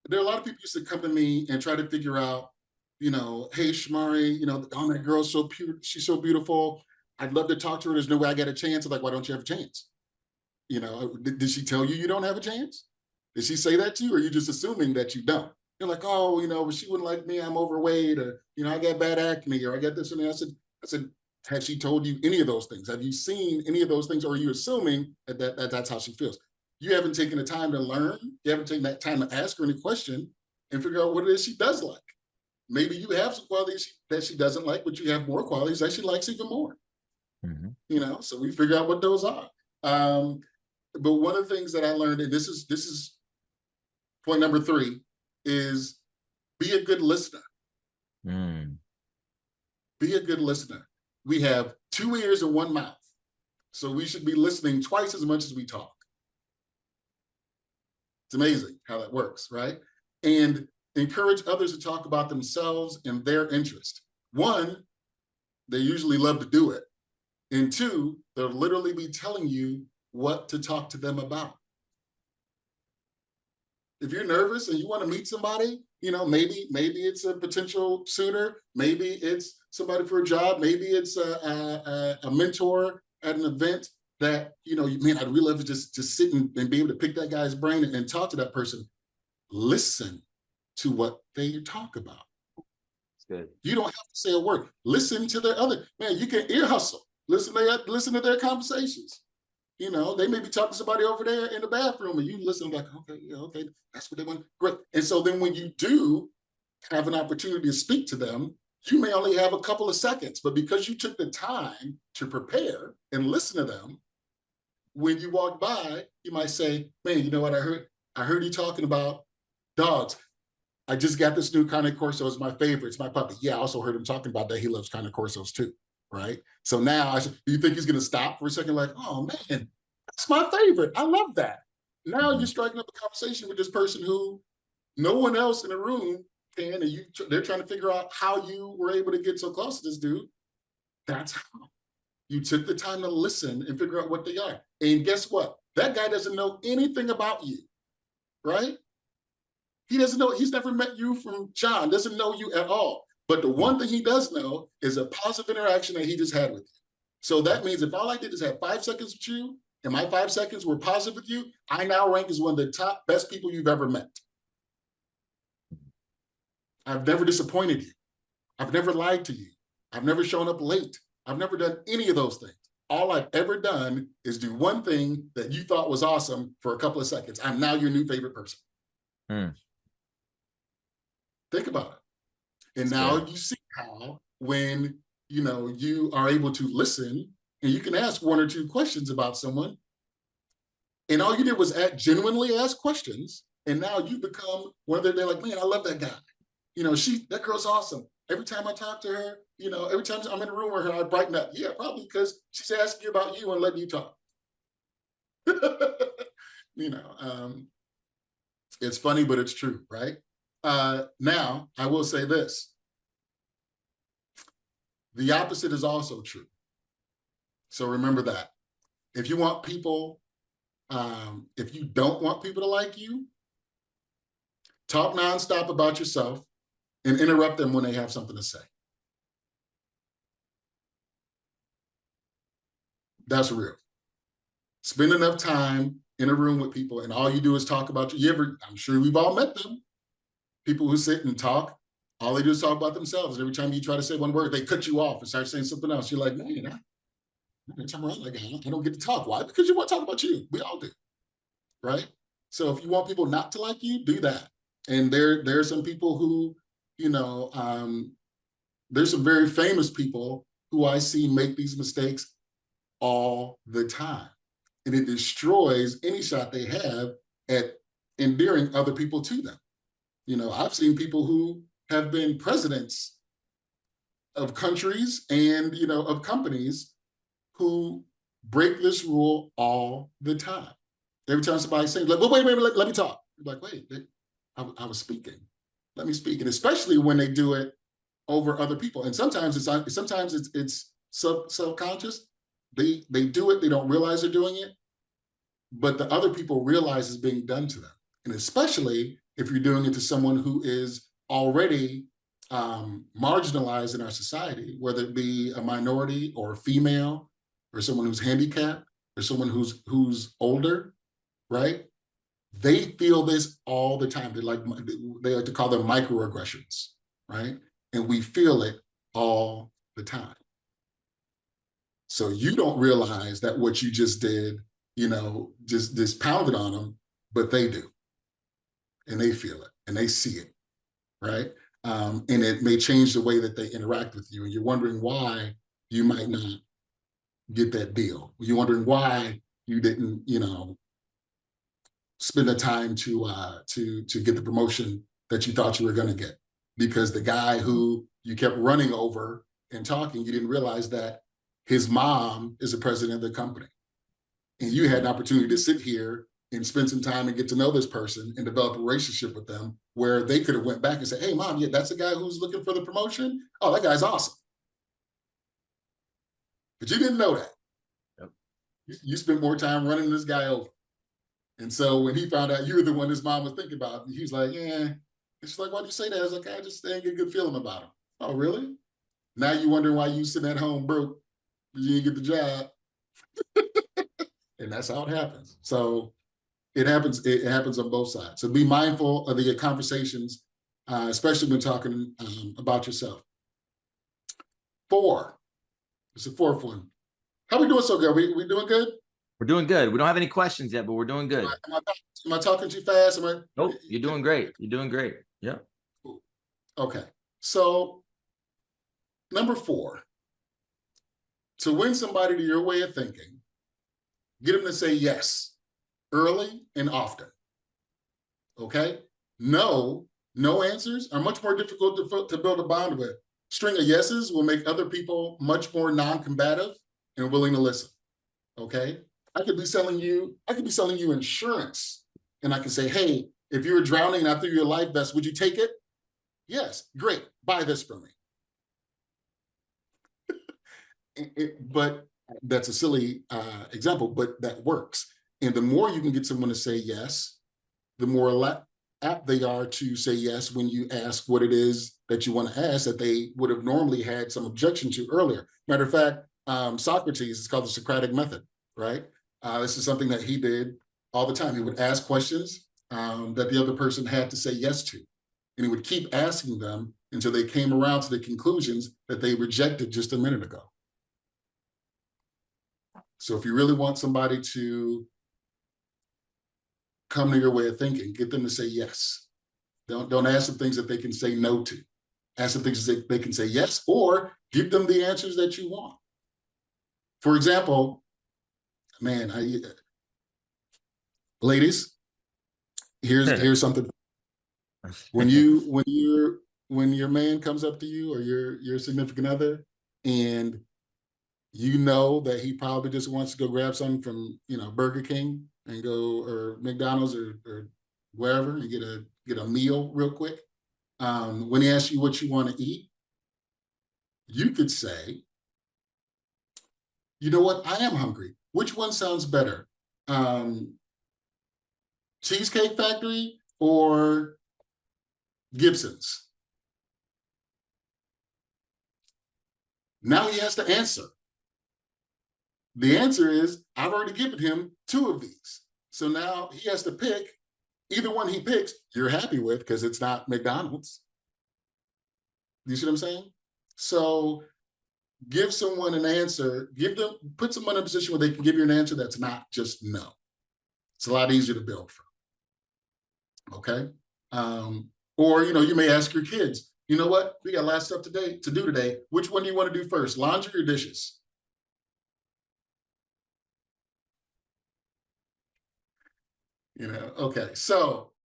there are a lot of people used to come to me and try to figure out, hey, Shamori, oh, that girl's so pure, she's so beautiful. I'd love to talk to her. There's no way I get a chance. I'm like, why don't you have a chance? Did she tell you you don't have a chance? Did she say that to you, or are you just assuming that you don't? You're like, oh, well, she wouldn't like me. I'm overweight, or I got bad acne, or I got this and that. I said, has she told you any of those things? Have you seen any of those things, or are you assuming that's how she feels? You haven't taken the time to learn. You haven't taken that time to ask her any question and figure out what it is she does like. Maybe you have some qualities that she doesn't like, but you have more qualities that she likes even more. Mm-hmm. So we figure out what those are. But one of the things that I learned, and this is point number 3, is be a good listener. Be a good listener. We have 2 ears and 1 mouth. So we should be listening twice as much as we talk. It's amazing how that works, right? And encourage others to talk about themselves and their interest. 1, they usually love to do it. And 2, they'll literally be telling you what to talk to them about. If you're nervous and you want to meet somebody, maybe it's a potential suitor, maybe it's somebody for a job, maybe it's a mentor at an event that, man, I'd really love to just sit and be able to pick that guy's brain and talk to that person. Listen to what they talk about. That's good. You don't have to say a word. Listen to their you can ear hustle. Listen to their conversations. They may be talking to somebody over there in the bathroom, and you listen like, okay, yeah, okay, that's what they want. Great. And so then when you do have an opportunity to speak to them, you may only have a couple of seconds, but because you took the time to prepare and listen to them, when you walk by, you might say, man, you know what I heard? I heard you talking about dogs. I just got this new Cane Corso. It's my favorite. It's my puppy. Yeah, I also heard him talking about that. He loves Cane Corsos too, right? So now, do you think he's going to stop for a second? Like, oh man, that's my favorite. I love that. Now you're striking up a conversation with this person who no one else in the room can, and they're trying to figure out how you were able to get so close to this dude. That's how. You took the time to listen and figure out what they are. And guess what? That guy doesn't know anything about you, right? He doesn't know, he's never met you from John, doesn't know you at all. But the one thing he does know is a positive interaction that he just had with you. So that means if all I did is have 5 seconds with you, and my 5 seconds were positive with you, I now rank as one of the top best people you've ever met. I've never disappointed you. I've never lied to you. I've never shown up late. I've never done any of those things. All I've ever done is do one thing that you thought was awesome for a couple of seconds. I'm now your new favorite person. Think about it. And now you see how when, you are able to listen and you can ask 1 or 2 questions about someone, and all you did was genuinely ask questions, and now you become one of they're like, man, I love that guy. That girl's awesome. Every time I talk to her, every time I'm in a room with her, I brighten up. Yeah, probably because she's asking you about you and letting you talk. It's funny, but it's true, right? Now, I will say this. The opposite is also true. So remember that. If you want people, if you don't want people to like you, talk nonstop about yourself and interrupt them when they have something to say. That's real. Spend enough time in a room with people and all you do is talk about you. I'm sure we've all met them. People who sit and talk, all they do is talk about themselves. And every time you try to say one word, they cut you off and start saying something else. You're like, man, every time around, like, I don't get to talk. Why? Because you want to talk about you. We all do, right? So if you want people not to like you, do that. And there are some people who, there's some very famous people who I see make these mistakes all the time. And it destroys any shot they have at endearing other people to them. I've seen people who have been presidents of countries and, of companies who break this rule all the time. Every time somebody's saying, like, well, wait, let me talk. You're like, wait, I was speaking. Let me speak. And especially when they do it over other people. And sometimes it's subconscious. They do it, they don't realize they're doing it, but the other people realize it's being done to them. And especially if you're doing it to someone who is already marginalized in our society, whether it be a minority or a female or someone who's handicapped or someone who's older, right? They feel this all the time. They like to call them microaggressions, right? And we feel it all the time. So you don't realize that what you just did, just pounded on them, but they do. And they feel it and they see it, right? And it may change the way that they interact with you. And you're wondering why you might not get that deal. You're wondering why you didn't, spend the time to get the promotion that you thought you were going to get, because the guy who you kept running over and talking, you didn't realize that his mom is the president of the company, and you had an opportunity to sit here and spend some time and get to know this person and develop a relationship with them, where they could have went back and said, "Hey, mom, yeah, that's the guy who's looking for the promotion. Oh, that guy's awesome." But you didn't know that. Yep. You spent more time running this guy over. And so when he found out you were the one his mom was thinking about, he was like, "Yeah." It's like, "Why'd you say that?" I was like, "I just didn't get a good feeling about him." "Oh, really?" Now you wondering why you sitting at home broke, you didn't get the job. And that's how it happens. So it happens on both sides. So be mindful of the conversations, especially when talking about yourself. 4. It's the 4th one. How we doing so good? We doing good? We're doing good. We don't have any questions yet, but we're doing good. Am I talking too fast? Nope, you're doing great. You're doing great. Yeah. Okay. So number 4, to win somebody to your way of thinking, get them to say yes early and often. Okay? No answers are much more difficult to build a bond with. String of yeses will make other people much more non-combative and willing to listen. Okay? I could be selling you insurance, and I can say, "Hey, if you were drowning and I threw you a life vest, would you take it?" "Yes." "Great. Buy this for me." But that's a silly example, but that works. And the more you can get someone to say yes, the more apt they are to say yes when you ask what it is that you want to ask that they would have normally had some objection to earlier. Matter of fact, Socrates, it's called the Socratic method, right? This is something that he did all the time. He would ask questions that the other person had to say yes to. And he would keep asking them until they came around to the conclusions that they rejected just a minute ago. So if you really want somebody to come to your way of thinking, get them to say yes. Don't ask them things that they can say no to. Ask them things that they can say yes, or give them the answers that you want. For example, ladies, here's something. When your man comes up to you, or your significant other, and you know that he probably just wants to go grab something from Burger King and go, or McDonald's, or wherever, and get a meal real quick. When he asks you what you want to eat, you could say, "You know what? I am hungry. Which one sounds better? Cheesecake Factory or Gibson's?" Now he has to answer. The answer is, I've already given him 2 of these. So now he has to pick. Either one he picks, you're happy with, because it's not McDonald's. You see what I'm saying? So give someone an answer, put someone in a position where they can give you an answer that's not just no. It's a lot easier to build from. Okay? Or you may ask your kids, "You know what? We got a lot of stuff to do today. Which one do you want to do first, laundry or dishes?" Okay. So